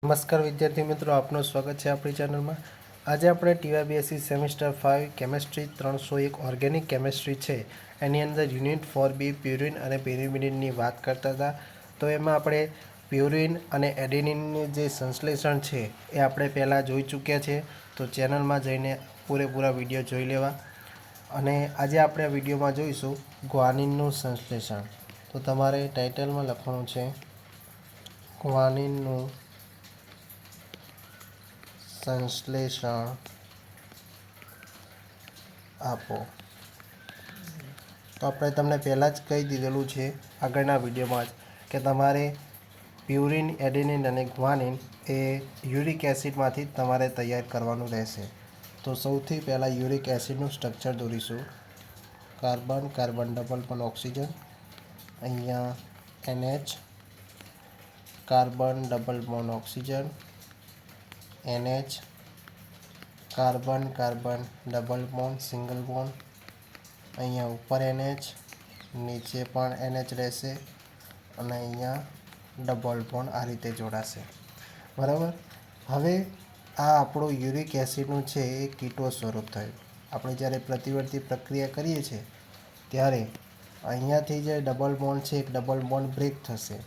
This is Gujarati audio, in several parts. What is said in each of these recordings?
નમસ્કાર વિદ્યાર્થી મિત્રો, આપનું સ્વાગત છે આપણી ચેનલમાં. આજે આપણે TYBSc semester 5 chemistry 301 organic chemistry છે એની અંદર યુનિટ 4B પ્યુરિન અને પેરિમિડિનની વાત કરતા હતા. તો એમાં આપણે પ્યુરિન અને એડેનિનનું જે સંશ્લેષણ છે એ આપણે પહેલાં જોઈ ચૂક્યા છે. તો ચેનલમાં જઈને પૂરેપૂરા વિડીયો જોઈ લેવા. અને આજે આપણે આ વિડીયોમાં જોઈશું ગ્વાનિનનું સંશ્લેષણ. તો તમારે ટાઇટલમાં લખવાનું છે ગ્વાનિનનું સંશ્લેષણ આપો. તો આપણે તમને પહેલાં જ કહી દીધેલું છે આગળના વિડીયોમાં જ કે તમારે પ્યુરિન, એડેનિન અને ગ્વાનિન એ યુરિક એસિડમાંથી જ તમારે તૈયાર કરવાનું રહેશે. તો સૌથી પહેલાં યુરિક એસિડનું સ્ટ્રક્ચર દોરીશું. Carbon, carbon double bond oxygen, અહીંયા NH, carbon double bond oxygen, NH, carbon carbon double bond single bond, અહીંયા ઉપર NH, નીચે પણ NH રહેશે અને અહીંયા ડબલ બોન્ડ આ રીતે જોડાશે. બરાબર. હવે આ આપણું યુરિક એસિડનું છે એ કીટો સ્વરૂપ થયું. આપણે જ્યારે પ્રતિવર્તી પ્રક્રિયા કરીએ છીએ ત્યારે અહીંયાથી જે ડબલ બોન્ડ છે એક ડબલ બોન્ડ બ્રેક થશે.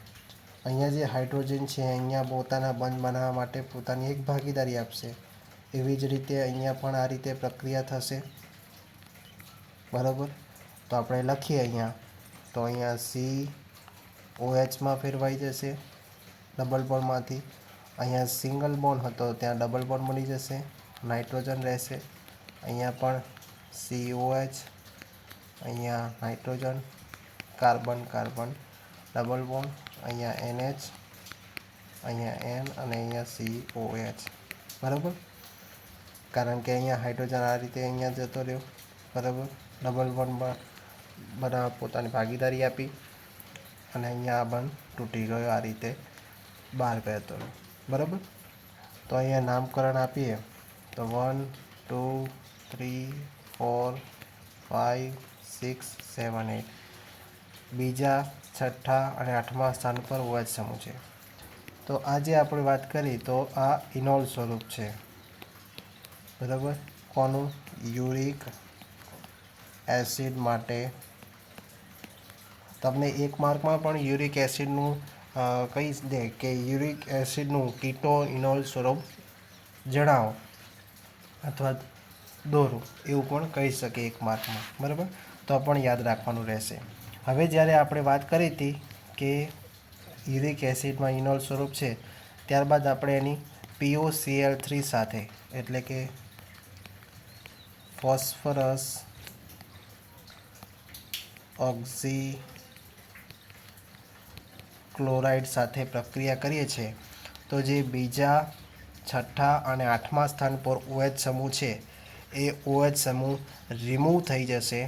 અહીંયા જે હાઇડ્રોજન છે અહીંયા પોતાના બંધ બનાવવા માટે પોતાની એક ભાગીદારી આપશે. એવી જ રીતે અહીંયા પણ આ રીતે પ્રક્રિયા થશે. બરાબર. તો આપણે લખીએ અહીંયા. તો અહીંયા COHમાં ફેરવાઈ જશે ડબલ બોન્ડમાંથી. અહીંયા સિંગલ બોન્ડ હતો ત્યાં ડબલ બોન્ડ બની જશે, નાઇટ્રોજન રહેશે. અહીંયા પણ COH, અહીંયા nitrogen, carbon carbon double bond, અહીંયા NH, અહીંયા N અને અહીંયા COH. બરાબર. કારણ કે અહીંયા હાઇડ્રોજન આ રીતે અહીંયા જતો રહ્યો. બરાબર. ડબલ બોન્ડમાં બધા પોતાની ભાગીદારી આપી અને અહીંયા આ બંધ તૂટી ગયો, આ રીતે બહાર વહેતો રહ્યો. બરાબર. તો અહીંયા નામકરણ આપીએ તો 1, 2, 3, 4, 5, 6, 7, 8. બીજા, છઠ્ઠા અને આઠમા સ્થાન પર OH સમૂહ છે. તો આજે આપણે વાત કરી તો આ ઇનોલ સ્વરૂપ છે. બરાબર. કોનું? યુરિક એસિડ માટે. તમને એક માર્કમાં પણ યુરિક એસિડનું કહી દે કે યુરિક એસિડનું કીટો ઇનોલ સ્વરૂપ જણાવો અથવા દોરો, એવું પણ કહી શકે એક માર્કમાં. બરાબર. તો પણ યાદ રાખવાનું રહેશે. હવે જ્યારે આપણે વાત કરી હતી કે યુરિક એસિડમાં ઇનોલ સ્વરૂપ છે, ત્યારબાદ આપણે એની POCl3 સાથે એટલે કે ફોસ્ફરસ ઓક્ઝીક્લોરાઇડ સાથે પ્રક્રિયા કરીએ છીએ તો જે બીજા, છઠ્ઠા અને આઠમા સ્થાન પર OH સમૂહ છે એ OH સમૂહ રિમૂવ થઈ જશે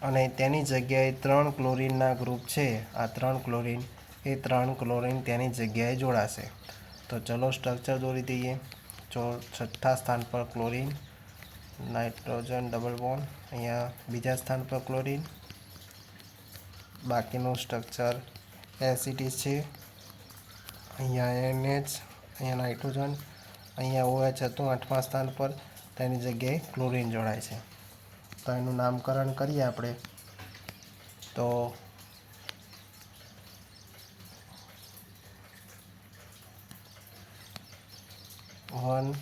અને તેની જગ્યાએ 3 ક્લોરિનના ગ્રુપ છે. આ 3 ક્લોરિન એ 3 ક્લોરિન તેની જગ્યાએ જોડાશે. તો ચલો સ્ટ્રક્ચર દોરી દઈએ. છઠ્ઠા સ્થાન પર ક્લોરિન, નાઇટ્રોજન ડબલ બોન્ડ, અહીંયા બીજા સ્થાન પર ક્લોરિન. બાકીનું સ્ટ્રક્ચર એસિડિક છે. અહીંયા NH, અહીંયા નાઇટ્રોજન, અહીંયા OH હતું આઠમા સ્થાન પર, તેની જગ્યાએ ક્લોરિન જોડાય છે. તો એનું નામકરણ કરીએ આપણે તો 1,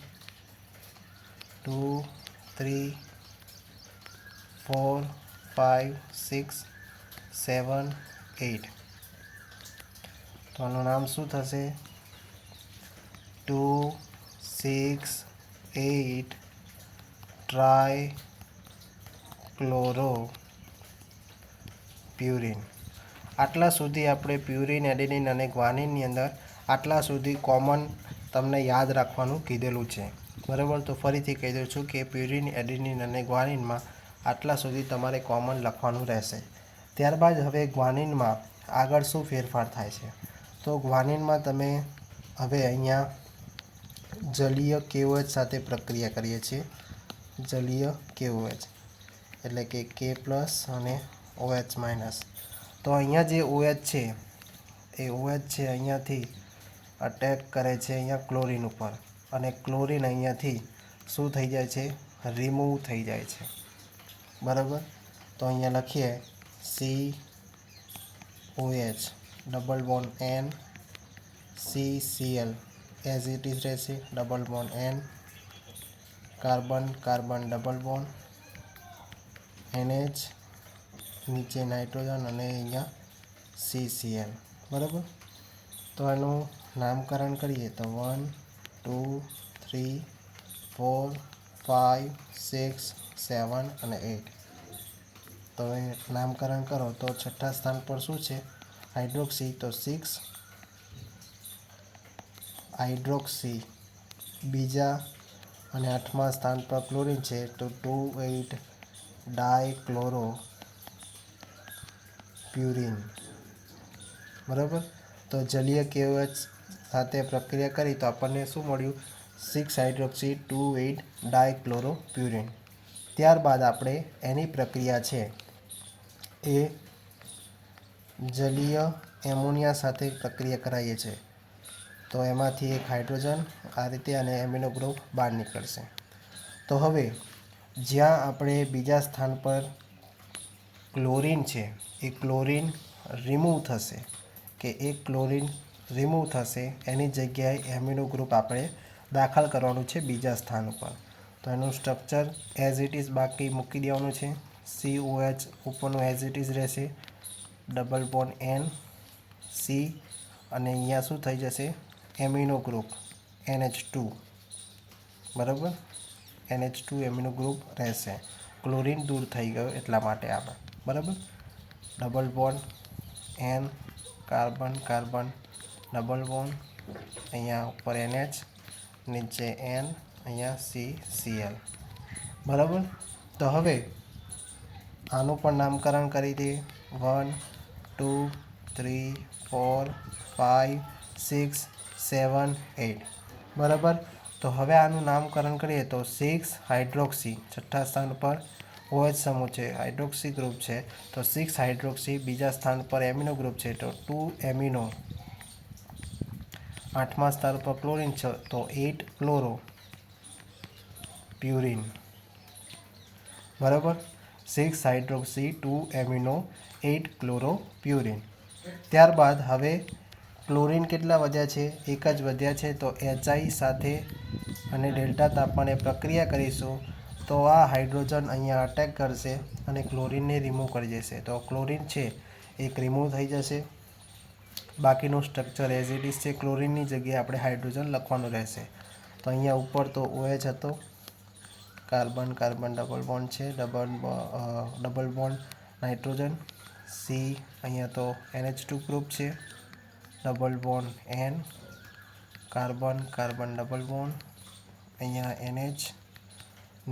2, 3, 4, 5, 6, 7, 8. તો આનું નામ શું થશે? 2, 6, 8 ટ્રાયક્લોરો પ્યુરિન. આટલા સુધી આપણે પ્યુરિન, એડેનિન અને ગ્વાનિનની અંદર આટલા સુધી કોમન તમને યાદ રાખવાનું કીધેલું છે. બરાબર. તો ફરીથી કહી દઉં છું કે પ્યુરિન, એડેનિન અને ગ્વાનિનમાં આટલા સુધી તમારે કોમન લખવાનું રહેશે. ત્યારબાદ હવે ગ્વાનિનમાં આગળ શું ફેરફાર થાય છે? તો ગ્વાનિનમાં તમે હવે અહીંયા જલીય KOH સાથે પ્રક્રિયા કરીએ છીએ. જલીય KOH એટલે કે K+ અને OH-. તો અહીંયા જે OH છે એ OH છે અહીંયાથી અટેક કરે છે અહીંયા ક્લોરીન ઉપર અને ક્લોરીન અહીંયાથી શું થઈ જાય છે, રિમૂવ થઈ જાય છે. બરાબર. તો અહીંયા લખીએ COH double bond N CCl as it is રહેશે, double bond N carbon carbon double bond NH નીચે નાઇટ્રોજન અને અહીંયા CCl. બરાબર. તો એનું નામકરણ કરીએ તો 1 2 3 4 5 6 7 અને 8. તો એ નામકરણ કરો તો છઠ્ઠા સ્થાન પર શું છે, હાઇડ્રોક્સી, તો 6 હાઇડ્રોક્સી. બીજા અને આઠમા સ્થાન પર ક્લોરીન છે તો 2,8 ડાયક્લોરો પ્યુરિન. બરાબર. તો જલીય KOH સાથે પ્રક્રિયા કરી તો આપણને શું મળ્યું, 6 હાઇડ્રોક્સી 2,8 ડાયક્લોરો પ્યુરિન. ત્યારબાદ આપણે એની પ્રક્રિયા છે એ જલીય એમોનિયા સાથે પ્રક્રિયા કરાવીએ છીએ. તો એમાંથી એક હાઇડ્રોજન આ રીતે અને એમિનો ગ્રુપ બહાર નીકળશે. તો હવે જ્યાં આપણે બીજા સ્થાન પર ક્લોરીન છે એ ક્લોરીન રિમૂવ થશે, કે એક ક્લોરીન રિમૂવ થશે, એની જગ્યાએ એમિનો ગ્રુપ આપણે દાખલ કરવાનું છે બીજા સ્થાન ઉપર. તો એનું સ્ટ્રક્ચર એઝ ઇટ ઇઝ બાકી મૂકી દેવાનું છે. COH ઉપરનું એઝ ઇટ ઇઝ રહેશે, ડબલ બોન્ડ N C અને અહીંયા શું થઈ જશે, એમિનો ગ્રુપ NH2. બરાબર. NH2 એમિનો ગ્રુપ રહેશે, ક્લોરીન દૂર થઈ ગયો એટલા માટે આપણે. બરાબર. Double bond N carbon carbon double bond અહીંયા ઉપર NH નીચે N અહીંયા CCl. બરાબર. તો હવે આનું પણ નામકરણ કરી દઈએ. 1 2 3 4 5 6 7 8. બરાબર. તો હવે આનું નામકરણ કરીએ તો 6 હાઇડ્રોક્સી છઠ્ઠા સ્થાન પર OH સમૂહ છે, હાઇડ્રોક્સી ગ્રુપ છે, તો 6 હાઇડ્રોક્સી. બીજા સ્થાન પર એમિનો ગ્રુપ છે તો 2 એમિનો. આઠમા સ્થાન પર ક્લોરીન છે તો 8 ક્લોરો પ્યુરિન. બરાબર. 6 હાઇડ્રોક્સી 2 એમિનો 8 ક્લોરો પ્યુરિન. ત્યારબાદ હવે ક્લોરીન કેટલા વધ્યા છે, એક જ વધ્યા છે. તો HI સાથે અને ડેલ્ટા તાપમાને પ્રક્રિયા કરીશું તો આ હાઇડ્રોજન અહીંયા અટેક કરશે અને ક્લોરીનને રિમૂવ કરી દેશે. તો ક્લોરીન છે એક રિમૂવ થઈ જશે. બાકીનું સ્ટ્રક્ચર એઝ ઇટ ઇઝ છે. ક્લોરીનની જગ્યાએ આપણે હાઇડ્રોજન લખવાનું રહેશે. તો અહીંયા ઉપર તો OH હતો, કાર્બન કાર્બન ડબલ બોન્ડ છે, ડબલ બોન્ડ નાઇટ્રોજન C, અહીંયા તો NH2 ગ્રુપ છે, double bond N carbon carbon double bond અહીંયા NH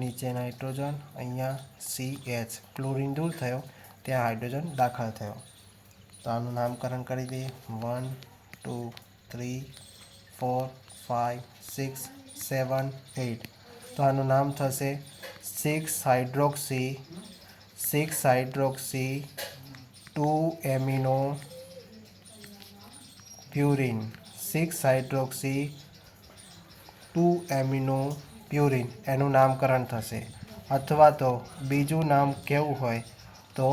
નીચે નાઇટ્રોજન અહીંયા CH. ક્લોરીન દૂર થયો ત્યાં હાઇડ્રોજન દાખલ થયો. તો આનું નામકરણ કરી દઈએ. 1 2 3 4 5 6 7 8. તો આનું નામ થશે 6 hydroxy 2 amino purine. 6 hydroxy 2 amino purine એનું નામકરણ થશે. અથવા તો બીજું નામ કેવું હોય તો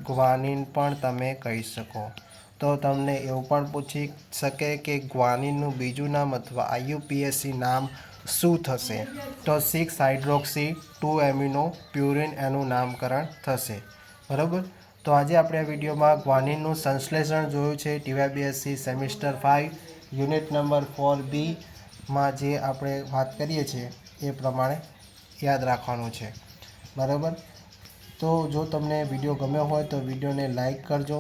ગ્વાનિન પણ તમે કહી શકો. તો તમને એવું પણ પૂછી શકે કે ગ્વાનિનનું બીજું નામ અથવા IUPAC નામ શું થશે, તો 6 હાઇડ્રોક્સી 2 એમિનો પ્યુરિન એનું નામકરણ થશે. બરાબર. તો આજે આપણે આ વિડીયોમાં ગ્વાનિનનું સંશ્લેષણ જોયું છે. TYBSc semester 5 unit number 4B માં જે આપણે વાત કરીએ છીએ એ પ્રમાણે યાદ રાખવાનું છે. બરાબર. તો જો તમને વિડીયો ગમ્યો હોય તો વિડીયોને લાઈક કરજો,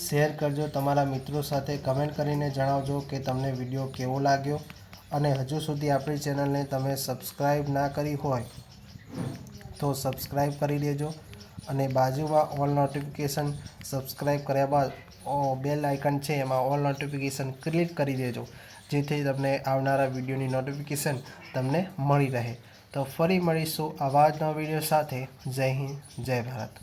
શેર કરજો, તમારા મિત્રો સાથે કમેન્ટ કરીને જણાવજો કે તમને વિડીયો કેવો લાગ્યો. અને હજુ સુધી આપણી ચેનલને તમે સબસ્ક્રાઈબ ના કરી હોય તો સબસ્ક્રાઈબ કરી દેજો અને બાજુમાં ઓલ નોટિફિકેશન સબસ્ક્રાઈબ કર્યા બાદ બેલ આઇકન છે એમાં ઓલ નોટિફિકેશન ક્લિક કરી દેજો, જેથી તમને આવનારા વિડીયોની નોટિફિકેશન તમને મળી રહે. તો ફરી મળીશું આવા જ નવા વિડીયો સાથે. જય હિન્દ, જય ભારત.